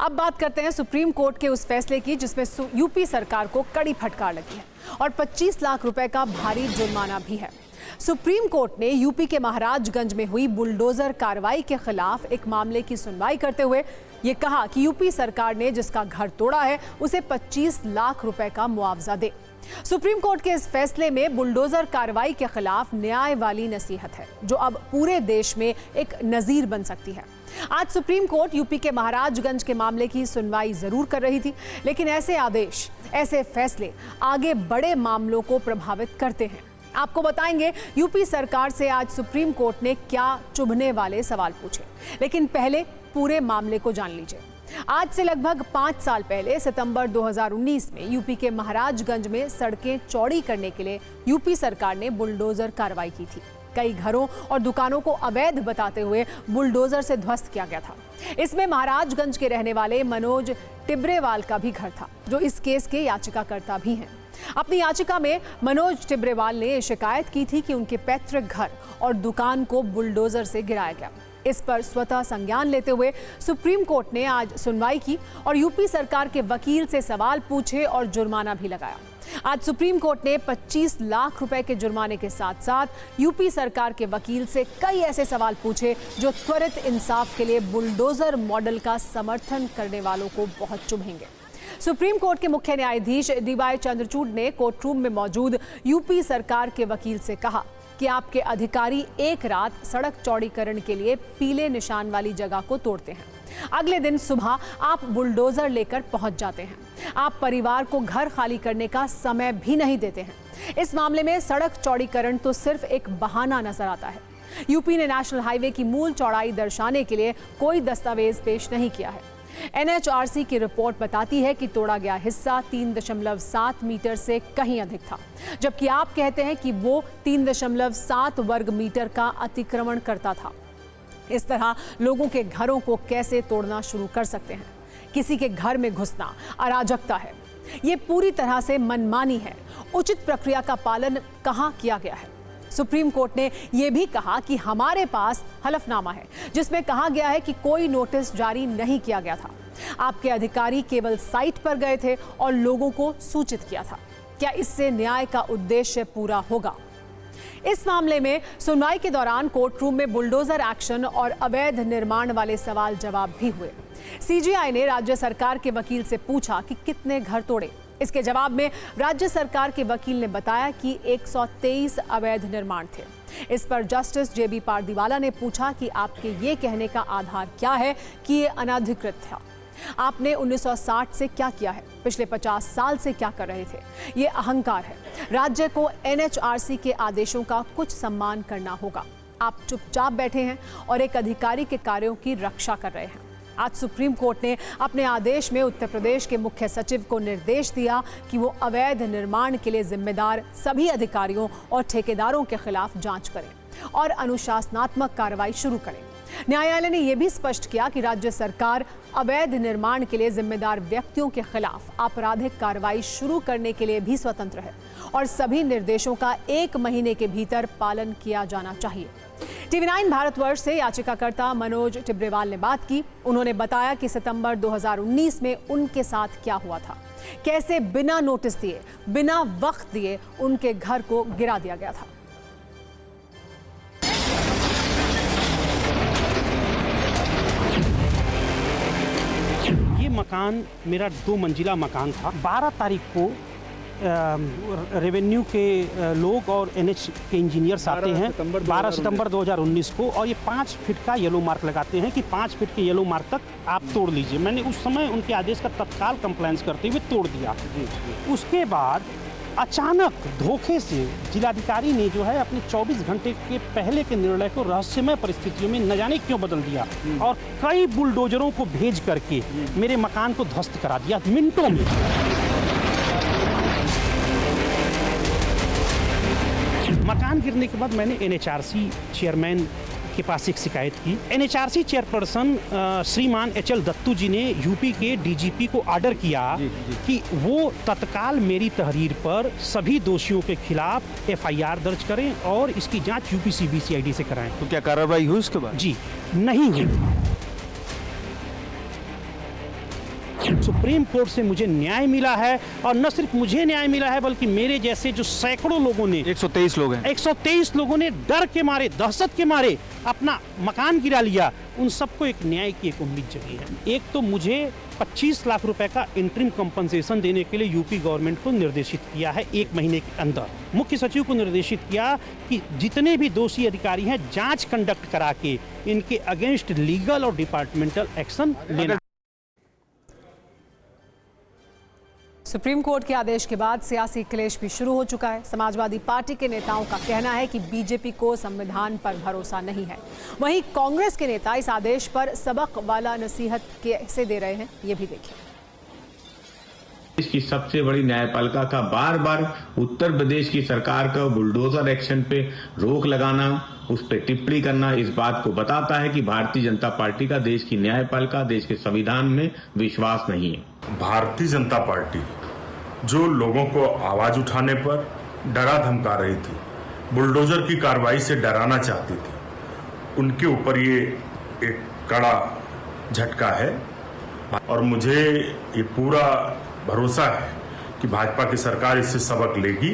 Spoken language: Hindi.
अब बात करते हैं सुप्रीम कोर्ट के उस फैसले की जिसमें यूपी सरकार को कड़ी फटकार लगी है और 25 लाख रुपए का भारी जुर्माना भी है। सुप्रीम कोर्ट ने यूपी के महाराजगंज में हुई बुलडोजर कार्रवाई के खिलाफ एक मामले की सुनवाई करते हुए ये कहा कि यूपी सरकार ने जिसका घर तोड़ा है उसे 25 लाख रुपए का मुआवजा दे। सुप्रीम कोर्ट के इस फैसले में बुलडोजर कार्रवाई के खिलाफ न्याय वाली नसीहत है जो अब पूरे देश में एक नजीर बन सकती है। आज सुप्रीम कोर्ट यूपी के महाराजगंज के मामले की सुनवाई जरूर कर रही थी, लेकिन ऐसे आदेश, ऐसे फैसले आगे बड़े मामलों को प्रभावित करते हैं। आपको बताएंगे यूपी सरकार से आज सुप्रीम कोर्ट ने क्या चुभने वाले सवाल पूछे, लेकिन पहले पूरे मामले को जान लीजिए। आज से लगभग 5 साल पहले सितंबर 2019 में यूपी के महाराजगंज में सड़कें चौड़ी करने के लिए यूपी सरकार ने बुलडोजर कार्रवाई की थी। कई घरों और दुकानों को अवैध बताते हुए बुलडोजर से ध्वस्त किया गया था। इसमें महाराजगंज के रहने वाले मनोज टिब्रेवाल का भी घर था, जो इस केस के याचिकाकर्ता भी हैं। अपनी याचिका में मनोज टिब्रेवाल ने शिकायत की थी कि उनके पैतृक घर और दुकान को बुलडोजर से गिराया गया। इस पर स्वतः संज्ञान लेते हुए सुप्रीम कोर्ट ने आज सुनवाई की और यूपी सरकार के वकील से सवाल पूछे और जुर्माना भी लगाया। आज सुप्रीम कोर्ट ने 25 लाख रुपए के जुर्माने के साथ साथ यूपी सरकार के वकील से कई ऐसे सवाल पूछे जो त्वरित इंसाफ के लिए बुलडोजर मॉडल का समर्थन करने वालों को बहुत चुभेंगे। सुप्रीम कोर्ट के मुख्य न्यायाधीश DY चंद्रचूड़ ने कोर्ट रूम में मौजूद यूपी सरकार के वकील से कहा कि आपके अधिकारी एक रात सड़क चौड़ीकरण के लिए पीले निशान वाली जगह को तोड़ते हैं। अगले दिन सुबह आप बुलडोजर लेकर पहुंच जाते हैं। आप परिवार को घर खाली करने का समय भी नहीं देते हैं। इस मामले में सड़क चौड़ीकरण तो सिर्फ एक बहाना नजर आता है। यूपी ने नेशनल हाईवे की मूल चौड़ाई दर्शाने के लिए कोई दस्तावेज पेश नहीं किया है। NHRC की रिपोर्ट बताती है कि तोड़ा गया हिस्सा 3.7 मीटर से कहीं अधिक था, जबकि आप कहते हैं कि वो 3.7 वर्ग मीटर का अतिक्रमण करता था। इस तरह लोगों के घरों को कैसे तोड़ना शुरू कर सकते हैं? किसी के घर में घुसना अराजकता है। ये पूरी तरह से मनमानी है। उचित प्रक्रिया का पालन कहाँ किया गया है? सुप्रीम कोर्ट ने यह भी कहा कि हमारे पास हलफनामा है जिसमें कहा गया है कि कोई नोटिस जारी नहीं किया गया था। आपके अधिकारी केवल साइट पर गए थे और लोगों को सूचित किया था। क्या इससे न्याय का उद्देश्य पूरा होगा? इस मामले में सुनवाई के दौरान कोर्ट रूम में बुलडोजर एक्शन और अवैध निर्माण वाले सवाल जवाब भी हुए। CJI ने राज्य सरकार के वकील से पूछा कि कितने घर तोड़े। इसके जवाब में राज्य सरकार के वकील ने बताया कि 123 अवैध निर्माण थे। इस पर जस्टिस JB पारदीवाला ने पूछा कि आपके ये कहने का आधार क्या है कि ये अनधिकृत था? आपने 1960 से क्या किया है? पिछले 50 साल से क्या कर रहे थे? ये अहंकार है। राज्य को NHRC के आदेशों का कुछ सम्मान करना होगा। आप चुपचाप बैठे हैं और एक अधिकारी के कार्यों की रक्षा कर रहे हैं। आज सुप्रीम कोर्ट ने अपने आदेश में उत्तर प्रदेश के मुख्य सचिव को निर्देश दिया कि वो अवैध निर्माण के लिए जिम्मेदार सभी अधिकारियों और ठेकेदारों के खिलाफ जांच करें और अनुशासनात्मक कार्रवाई शुरू करें। न्यायालय ने यह भी स्पष्ट किया कि राज्य सरकार अवैध निर्माण के लिए जिम्मेदार व्यक्तियों के खिलाफ आपराधिक कार्रवाई शुरू करने के लिए भी स्वतंत्र है और सभी निर्देशों का 1 महीने के भीतर पालन किया जाना चाहिए। TV9 भारतवर्ष से याचिकाकर्ता मनोज टिब्रेवाल ने बात की। उन्होंने बताया कि सितंबर 2019 में उनके साथ क्या हुआ था, कैसे बिना नोटिस दिए, बिना वक्त दिए उनके घर को गिरा दिया गया था। ये मकान मेरा 2 मंजिला मकान था। 12 तारीख को रेवेन्यू के लोग और NH के इंजीनियर्स आते हैं 12 सितंबर 2019 को, और ये 5 फीट का येलो मार्क लगाते हैं कि 5 फीट के येलो मार्क तक आप तोड़ लीजिए। मैंने उस समय उनके आदेश का तत्काल कंप्लायंस करते हुए तोड़ दिया। उसके बाद अचानक धोखे से जिलाधिकारी ने जो है अपने 24 घंटे के पहले के निर्णय को रहस्यमय परिस्थितियों में न जाने क्यों बदल दिया और कई बुलडोजरों को भेज करके मेरे मकान को ध्वस्त करा दिया मिनटों में। मकान गिरने के बाद मैंने NHRC चेयरमैन के पास एक शिकायत की। NHRC चेयरपर्सन श्रीमान HL दत्तू जी ने यूपी के DGP को ऑर्डर किया कि वो तत्काल मेरी तहरीर पर सभी दोषियों के खिलाफ FIR दर्ज करें और इसकी जांच UP CBCID से कराएं। तो क्या कार्रवाई हुई उसके बाद? जी नहीं हुई। सुप्रीम कोर्ट से मुझे न्याय मिला है, और न सिर्फ मुझे न्याय मिला है बल्कि मेरे जैसे जो सैकड़ों लोगों ने, 123 लोग हैं, 123 लोगों ने डर के मारे, दहशत के मारे अपना मकान गिरा लिया, उन सबको एक न्याय की एक उम्मीद जगी है। एक तो मुझे 25 लाख रुपए का इंटरिम कंपनसेशन देने के लिए यूपी गवर्नमेंट को निर्देशित किया है 1 महीने के अंदर। मुख्य सचिव को निर्देशित किया कि जितने भी दोषी अधिकारी हैं जांच कंडक्ट करा के इनके अगेंस्ट लीगल और डिपार्टमेंटल एक्शन लेना। सुप्रीम कोर्ट के आदेश के बाद सियासी क्लेश भी शुरू हो चुका है। समाजवादी पार्टी के नेताओं का कहना है कि बीजेपी को संविधान पर भरोसा नहीं है। वहीं कांग्रेस के नेता इस आदेश पर सबक वाला नसीहत कैसे दे रहे हैं, ये भी देखिए। देश की सबसे बड़ी न्यायपालिका का बार बार उत्तर प्रदेश की सरकार का बुलडोजर एक्शन पे रोक लगाना, उस पर टिप्पणी करना, इस बात को बताता है कि भारतीय जनता पार्टी का देश की न्यायपालिका, देश के संविधान में विश्वास नहीं है। भारतीय जनता पार्टी जो लोगों को आवाज उठाने पर डरा धमका रही थी, बुलडोजर की कार्रवाई से डराना चाहती थी, उनके ऊपर ये एक कड़ा झटका है। और मुझे ये पूरा भरोसा है कि भाजपा की सरकार इससे सबक लेगी।